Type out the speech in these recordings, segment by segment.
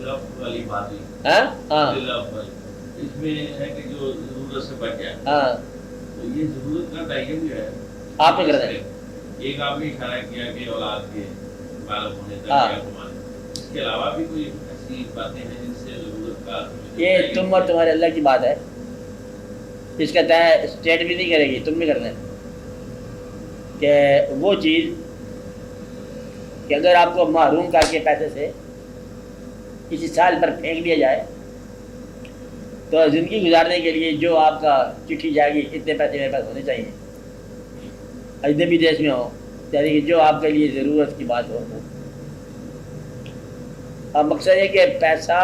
رفع والی بات ہوئی، ہاں ہاں رفع والی، اس میں ہے کہ جو ضرورت سے بچ جائے، ہاں تو یہ ضرورت کا تعین جو ہے آپ نے کرنا ہے. ایک آپ نے اشارہ کیا کہ اولاد کے بالغ ہونے تک ہاں یا کمانے، اس کے علاوہ بھی کوئی ایسی باتیں ہیں جن سے ضرورت کا یہ تم اور تمہارے اللہ کی بات ہے، اس کا طے اسٹیٹ بھی نہیں کرے گی، تم بھی کرنا ہے کہ وہ چیز کہ اگر آپ کو محروم کر کے پیسے سے کسی سال پر پھینک دیا جائے تو زندگی گزارنے کے لیے جو آپ کا چٹھی جائے گی اتنے پیسے میرے پاس ہونے چاہیے، اجنبی دیش میں ہو، یعنی کہ جو آپ کے لیے ضرورت کی بات ہو. اب مقصد ہے کہ پیسہ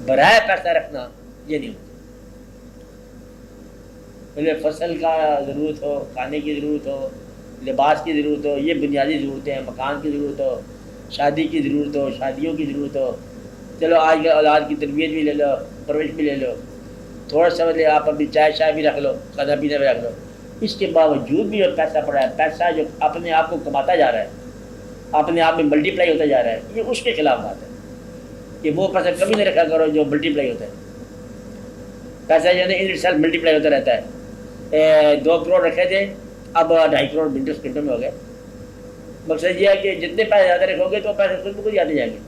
برائے پیسہ رکھنا یہ نہیں ہوتا. پہلے فصل کا ضرورت ہو، کھانے کی ضرورت ہو، لباس کی ضرورت ہو، یہ بنیادی ضرورتیں ہیں، مکان کی ضرورت ہو، شادی کی ضرورت ہو، شادیوں کی ضرورت ہو. چلو آج کل اولاد کی تربیت بھی لے لو، پرورش بھی لے لو، تھوڑا سا مطلب آپ اپنی چائے شائے بھی رکھ لو، کھانا پینا بھی رکھ لو. اس کے باوجود بھی جو پیسہ پڑا ہے، پیسہ جو اپنے آپ کو کماتا جا رہا ہے، اپنے آپ میں ملٹی پلائی ہوتا جا رہا ہے، یہ اس کے خلاف بات ہے کہ وہ پیسہ کبھی نہیں رکھا کرو جو ملٹی پلائی ہوتا ہے. پیسہ جو ہے ان سیلف ملٹی پلائی ہوتا رہتا ہے. 2 کروڑ رکھے تھے، اب 2.5 کروڑ منٹوں سیکنڈوں میں ہو گئے. مقصد یہ ہے کہ جتنے پیسے زیادہ رکھو گے تو پیسے خود بخود آتے جائیں گے،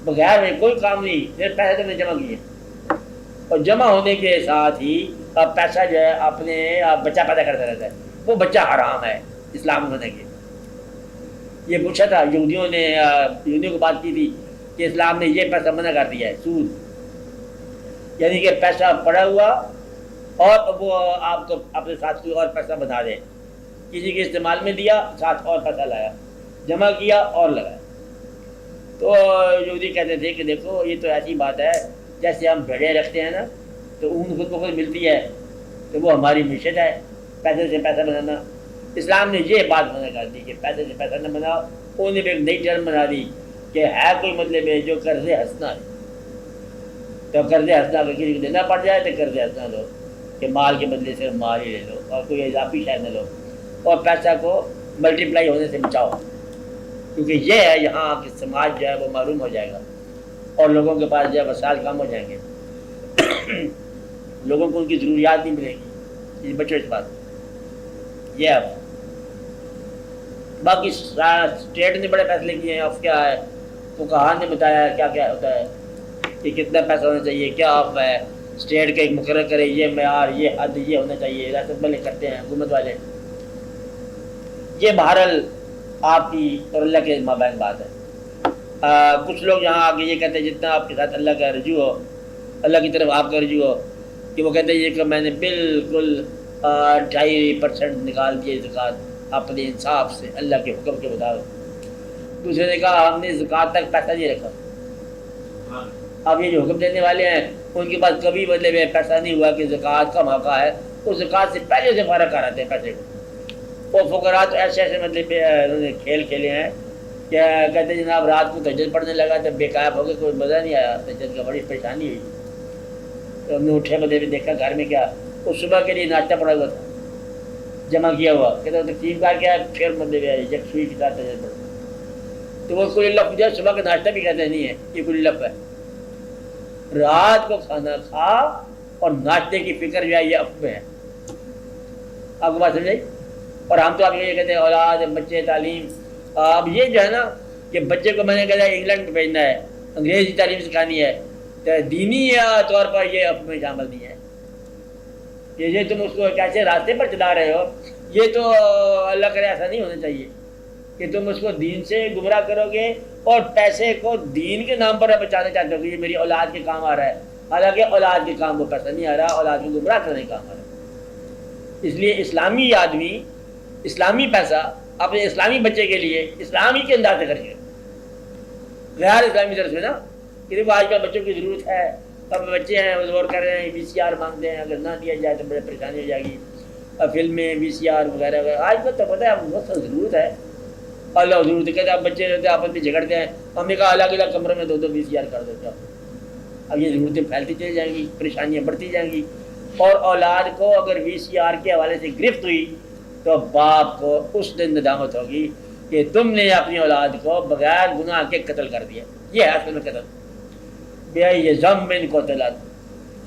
بغیر میں کوئی کام نہیں، صرف پیسے تم نے جمع کیے. اور جمع ہونے کے ساتھ ہی اب پیسہ جو ہے اپنے بچہ پیدا کرتا رہتا ہے. وہ بچہ حرام ہے اسلام ہونے کے. یہ پوچھا تھا یہودیوں کو بات کی تھی کہ اسلام نے یہ پیسہ منع کر دیا ہے، سود، یعنی کہ پیسہ پڑا ہوا اور وہ آپ کو اپنے ساتھ کوئی اور پیسہ بنا دے، کسی کے استعمال میں دیا، ساتھ اور پیسہ لایا، جمع کیا اور لگایا. تو یہودی کہتے تھے کہ دیکھو یہ تو ایسی بات ہے جیسے ہم بھیڑیں رکھتے ہیں نا تو اون خود بخود ملتی ہے، تو وہ ہماری معیشت ہے، پیسے سے پیسہ بنانا. اسلام نے یہ بات منع کر دی کہ پیسے سے پیسہ نہ بناؤ. انہوں نے بھی ایک نئی ٹرم بنا دی کہ ہے کوئی مطلب ہے جو قرض ہنسنا ہے تو قرض ہنسنا اگر کسی کو دینا پڑ جائے تو قرض ہنسنا لو کہ مال کے بدلے سے مال ہی لے لو اور کوئی اضافی شے نہ لو، اور پیسہ کو ملٹی پلائی ہونے سے بچاؤ. کیونکہ یہ ہے یہاں کہ سماج جو ہے وہ معروم ہو جائے گا اور لوگوں کے پاس جو ہے وسائل کم ہو جائیں گے، لوگوں کو ان کی ضروریات نہیں ملے گی. بچوں اس بات یہ اب باقی اسٹیٹ نے بڑے فیصلے کیے ہیں. اب کیا ہے تو کہاں نے بتایا کیا کیا ہوتا ہے کہ کتنا پیسہ ہونا چاہیے، کیا آپ ہے اسٹیٹ کا ایک مقرر کرے، یہ معیار، یہ حد، یہ ہونا چاہیے. ریاست والے کرتے ہیں، حکومت والے. یہ بہرحال آپ کی اور اللہ کے مابین بات ہے. کچھ لوگ یہاں آگے یہ کہتے ہیں جتنا آپ کے ساتھ اللہ کا رجوع ہو، اللہ کی طرف آپ کا رجوع ہو، کہ وہ کہتے ہیں یہ کہ میں نے بالکل 2.5% نکال دیے زکوٰۃ اپنے انصاف سے اللہ کے حکم کے مطابق. دوسرے نے کہا ہم نے زکوٰۃ تک پیسہ نہیں رکھا. اب یہ جو حکم دینے والے ہیں ان کے پاس کبھی مطلب پیسہ نہیں ہوا کہ زکوٰۃ کا موقع ہے، اس زکوٰۃ سے پہلے سے فارغ کر آتے ہیں پیسے کو. وہ فقراء تو ایسے ایسے مطلب انہوں نے کھیل کھیلے ہیں کہ کہتے ہیں جناب رات کو تہجد پڑھنے لگا تو بے قائب ہو گئے، کوئی مزہ نہیں آیا، تہجد کا بڑی پریشانی ہوئی. تو ہم نے اٹھے مطلب دیکھا گھر میں کیا، اس صبح کے لیے ناشتہ پڑا ہوا تھا جمع کیا ہوا، کہتے ہیں تقسیم کر کے پھر مطلب یکسوئی کے ساتھ تہجد پڑھا. تو وہ کوئی لفظ جو صبح کا ناشتہ بھی کہتے نہیں ہے، یہ کوئی لفظ ہے. رات کو کھانا کھا اور ناشتے کی فکر جو ہے یہ افواہ ہے. آپ کو بات سمجھائی؟ اور ہم تو آپ یہ کہتے ہیں اولاد، بچے، تعلیم. اب یہ جو ہے نا کہ بچے کو میں نے کہا انگلینڈ بھیجنا ہے، انگریزی تعلیم سکھانی ہے، تو دینی طور پر یہ اب میں شامل نہیں ہے. یہ تم اس کو کیسے راستے پر چلا رہے ہو، یہ تو اللہ کرے ایسا نہیں ہونا چاہیے کہ تم اس کو دین سے گمراہ کرو گے اور پیسے کو دین کے نام پر بچانا چاہتے ہو کہ یہ میری اولاد کے کام آ رہا ہے. حالانکہ اولاد کے کام وہ پیسہ نہیں آ رہا، اولاد کو گمراہ کرنے کا کام آ رہا ہے. اس لیے اسلامی آدمی اسلامی پیسہ اپنے اسلامی بچے کے لیے اسلامی کے انداز سے خرچ کرے، غیر اسلامی طرف سے نا. کہ دیکھو آج کل بچوں کی ضرورت ہے، اب بچے ہیں وہ زور کر رہے ہیں، VCR مانگتے ہیں، اگر نہ دیا جائے تو بڑے پریشانی ہو جائے گی. فلمیں، VCR وغیرہ وغیرہ آج کل تو پتہ ہے اب بہت ضرورت ہے. اللہ ضرورت کہتے ہیں اب بچے رہتے ہیں آپس میں جھگڑتے ہیں، ہم نے کہا الگ الگ کمرے میں 2 VCR کر دیتے ہیں. اب یہ ضرورتیں پھیلتی چلی جائیں گی، پریشانیاں بڑھتی جائیں گی. اور اولاد کو اگر VCR کے حوالے سے گرفت ہوئی تو باپ کو اس دن ندامت ہوگی کہ تم نے اپنی اولاد کو بغیر گناہ کے قتل کر دیا. یہ ہے اصل میں قتل. بیا یہ ضم من قتلت،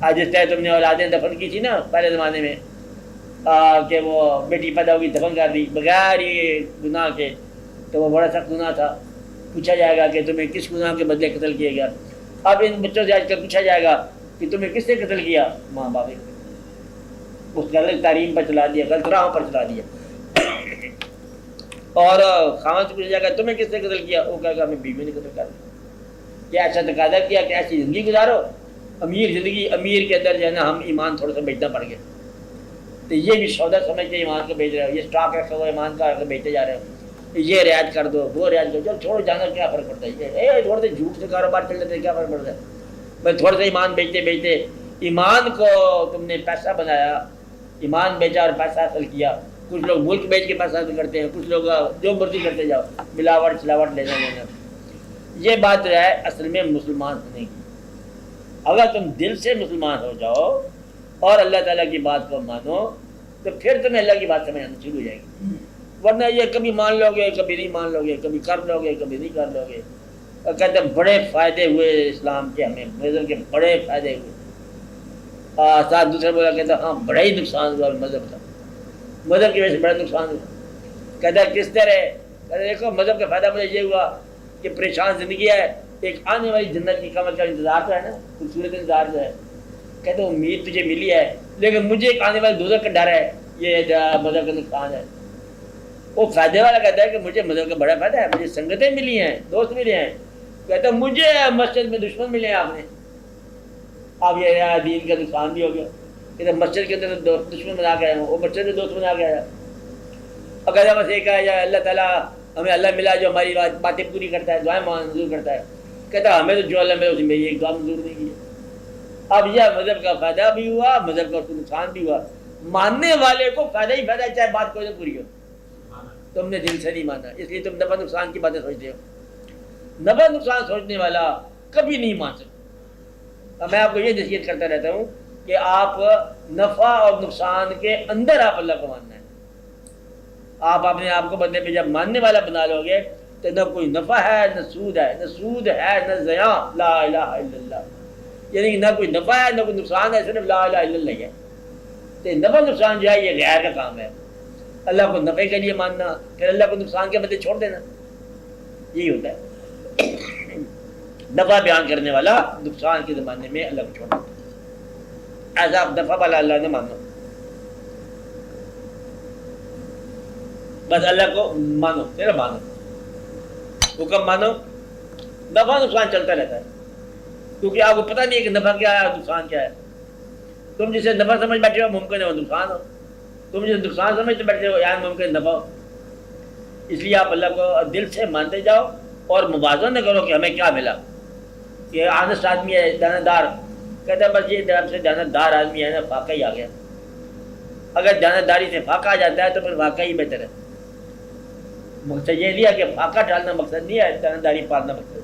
آج جس طرح تم نے اولادیں دفن کی تھی نا پہلے زمانے میں، کہ وہ بیٹی پیدا ہوگی دفن کر دی بغیر یہ گناہ کے، تو وہ بڑا سخت گناہ تھا. پوچھا جائے گا کہ تمہیں کس گناہ کے بدلے قتل کیا گیا. اب ان بچوں سے آج کل پوچھا جائے گا کہ تمہیں کس نے قتل کیا؟ ماں باپ. اس غلط تعلیم پر چلا دیا، غلط راہوں پر چلا دیا. اور خاوند سے پوچھا جائے گا تمہیں کس نے قتل کیا؟ وہ کہے گا ہمیں بیوی نے قتل کر دیا. کیا ایسا تقاضا کیا کہ ایسی زندگی گزارو؟ امیر زندگی، امیر کے اندر جو ہے نا ہم ایمان تھوڑا سا بیچنا پڑ گیا. تو یہ بھی سودا سمجھ کے ایمان کو بیچ رہے ہو، یہ اسٹاک رکھا ہوا ایمان کا بیچتے جا رہے ہو. یہ رعایت کر دو، وہ رعایت کر دو، چھوڑو جانا، کیا فرق پڑتا ہے؟ تھوڑے سے جھوٹ سے کاروبار چل رہے تھے، کیا فرق پڑتا ہے؟ بس تھوڑے سے ایمان بیچتے بیچتے ایمان کو تم نے پیسہ بنایا، ایمان بیچا اور پیسہ حاصل کیا. کچھ لوگ ملک بیچ کے پیسہ حاصل کرتے ہیں، کچھ لوگ جو مرضی کرتے جاؤ، ملاوٹ چھلاوٹ لینا لینا. یہ بات جو ہے اصل میں مسلمان ہونے کی. اگر تم دل سے مسلمان ہو جاؤ اور اللہ تعالیٰ کی بات کو مانو تو پھر تمہیں اللہ کی بات سمجھ آنا شروع ہو جائے گی. ورنہ یہ کبھی مان لو گے، کبھی نہیں مان لو گے، کبھی کر لو گے، کبھی نہیں کر لو گے. اور کہتے ہیں بڑے فائدے ہوئے اسلام کے، ہمیں مذہب کے بڑے فائدے ہوئے. ساتھ دوسرے بولا کہتا ہاں بڑا ہی نقصان ہوا مذہب کا، مذہب کی وجہ سے بڑا نقصان ہوا. کہتا ہے کس طرح؟ کہتا ہے دیکھو مذہب کا فائدہ مجھے یہ ہوا کہ پریشان زندگی ہے، ایک آنے والی جنت کی قبر کا انتظار تو ہے نا، خوبصورت انتظار جو ہے. کہتے ہیں امید تجھے ملی ہے لیکن مجھے ایک آنے والے دوزخ کا ڈر ہے، یہ مذہب کا نقصان ہے. وہ فائدے والا کہتا ہے کہ مجھے مذہب کا بڑا فائدہ ہے، مجھے سنگتیں ملی ہیں، دوست ملے ہیں. کہتا ہے مجھے مسجد میں دشمن ملے ہیں آپ نے. اب یہ دین کا نقصان بھی ہو گیا. کہتا ہے مسجد کے اندر دشمن بنا کے آیا ہوں، وہ مسجد میں دوست بنا کے آیا. اور کہتا ہے بس ایک ہے یا اللہ تعالیٰ ہمیں اللہ ملا جو ہماری باتیں پوری کرتا ہے، دعائیں منظور کرتا ہے. کہتا ہے ہمیں تو جو اللہ ملا اس نے میری ایک دعا منظور نہیں کی. اب یہ مذہب کا فائدہ بھی ہوا، مذہب کا نقصان بھی ہوا. ماننے والے کو فائدہ ہی فائدہ ہے چاہے بات کوئی نہ پوری ہو. تم نے دل سے نہیں مانا، اس لیے تم نفع نقصان کی باتیں سوچتے ہو. نفع نقصان سوچنے والا کبھی نہیں مان سکتا. میں آپ کو یہ نصیحت کرتا رہتا ہوں کہ آپ نفع اور نقصان کے اندر آپ اللہ کو ماننا ہے. آپ اپنے آپ کو بدلے پہ جب ماننے والا بنا لو گے تو نہ کوئی نفع ہے نہ سود ہے، نہ سود ہے نہ زیاں. لا الہ الا اللہ، یعنی نہ کوئی نفع ہے نہ کوئی نقصان ہے، صرف لا الہ الا اللہ ہے. تو نفع نقصان جو ہے یہ غیر کا کام ہے. اللہ کو نفع کے لیے ماننا، پھر اللہ کو نقصان کے بدلے چھوڑ دینا، یہی ہوتا ہے. نفع بیان کرنے والا نقصان کے زمانے میں اللہ کو چھوڑ دیتا. ایسا آپ نفع والا اللہ نے مانو، بس اللہ کو مانو، صرف مانو، حکم مانو. نفع نقصان چلتا رہتا ہے کیونکہ آپ کو پتہ نہیں ہے کہ نفع کیا ہے نقصان کیا ہے. تم جسے نفع سمجھ بیٹھے ہو ممکن ہے وہ نقصان ہو، تم جسے نقصان سمجھتے بیٹھے ہو یعنی ممکن نفع ہو. اس لیے آپ اللہ کو دل سے مانتے جاؤ اور موازنہ نہ کرو کہ ہمیں کیا ملا. یہ آنسٹ آدمی ہے، دیانتدار، کہتا ہے بس یہ آپ سے دیانتدار آدمی ہے نا، فاقہ ہی آ گیا. اگر دیانتداری سے فاقہ آ جاتا ہے تو پھر فاقہ ہی بہتر ہے. مقصد یہ لیا کہ فاقہ ڈالنا مقصد نہیں ہے، دیانتداری پالنا مقصد.